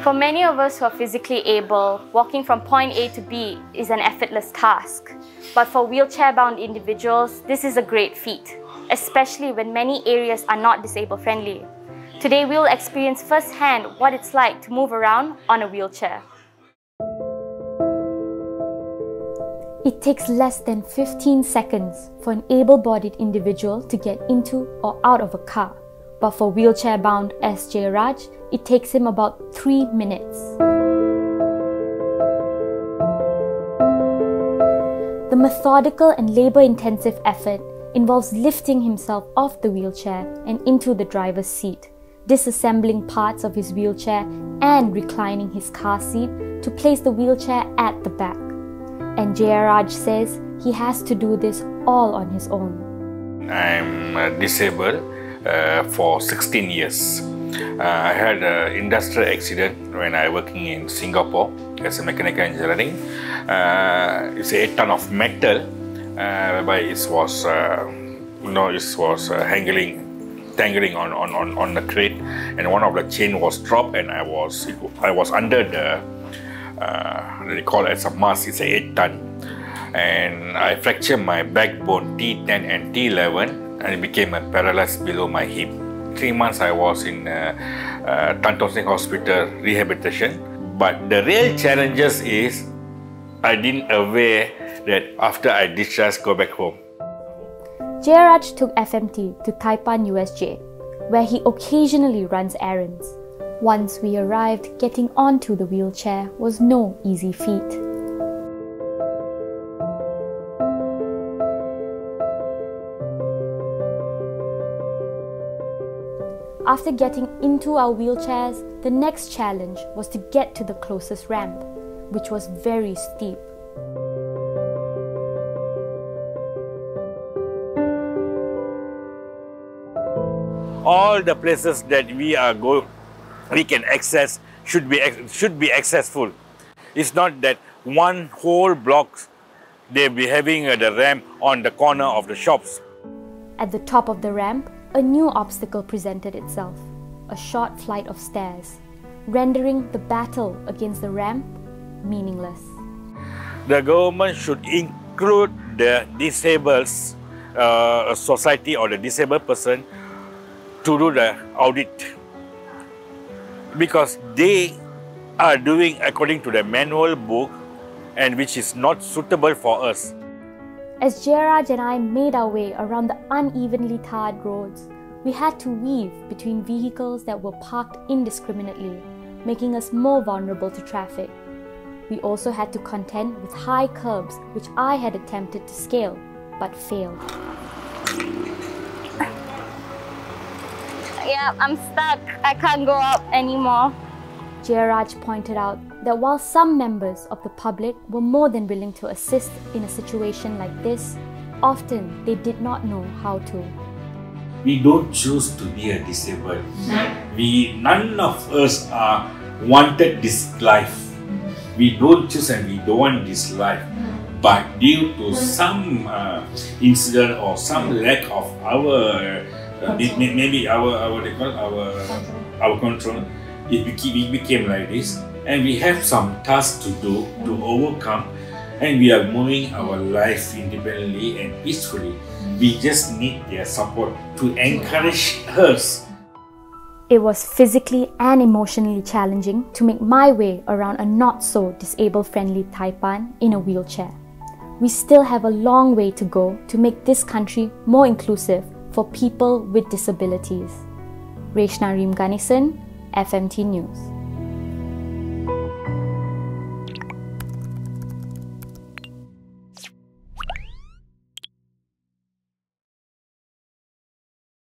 For many of us who are physically able, walking from point A to B is an effortless task. But for wheelchair-bound individuals, this is a great feat, especially when many areas are not disabled-friendly. Today, we'll experience firsthand what it's like to move around on a wheelchair. It takes less than 15 seconds for an able-bodied individual to get into or out of a car. But for wheelchair-bound S Jeyaraj, it takes him about 3 minutes. The methodical and labour-intensive effort involves lifting himself off the wheelchair and into the driver's seat, disassembling parts of his wheelchair and reclining his car seat to place the wheelchair at the back. And Jeyaraj says he has to do this all on his own. I'm disabled for 16 years. I had an industrial accident when I was working in Singapore as a mechanical engineering. It's 8 tons of metal, whereby it was, tangling on the crate, and one of the chain was dropped, and I was under the they call it as a mass. It's 8 tons, and I fractured my backbone T10 and T11, and it became paralyzed below my hip. 3 months I was in Tan Tock Seng Hospital rehabilitation. But the real challenges is I didn't aware that after I discharged, go back home. Jeyaraj took FMT to Taipan, USJ, where he occasionally runs errands. Once we arrived, getting onto the wheelchair was no easy feat. After getting into our wheelchairs, the next challenge was to get to the closest ramp, which was very steep. All the places that we can access should be accessible. It's not that one whole block they'll be having the ramp on the corner of the shops. At the top of the ramp, a new obstacle presented itself, a short flight of stairs, rendering the battle against the ramp meaningless. The government should include the disabled society or the disabled person to do the audit, because they are doing according to the manual book, and which is not suitable for us. As Jeyaraj and I made our way around the unevenly tarred roads, we had to weave between vehicles that were parked indiscriminately, making us more vulnerable to traffic. We also had to contend with high curbs, which I had attempted to scale, but failed. Yeah, I'm stuck. I can't go up anymore. Jeyaraj pointed out that while some members of the public were more than willing to assist in a situation like this, often they did not know how to. We don't choose to be a disabled. None of us are wanted this life. We don't choose and we don't want this life. But due to some incident or some lack of our maybe our control, it became like this, and we have some tasks to do to overcome, and we are moving our life independently and peacefully. We just need their support to encourage us. It was physically and emotionally challenging to make my way around a not-so-disabled-friendly Taipan in a wheelchair. We still have a long way to go to make this country more inclusive for people with disabilities. Reshna Rim Ganesan, FMT News.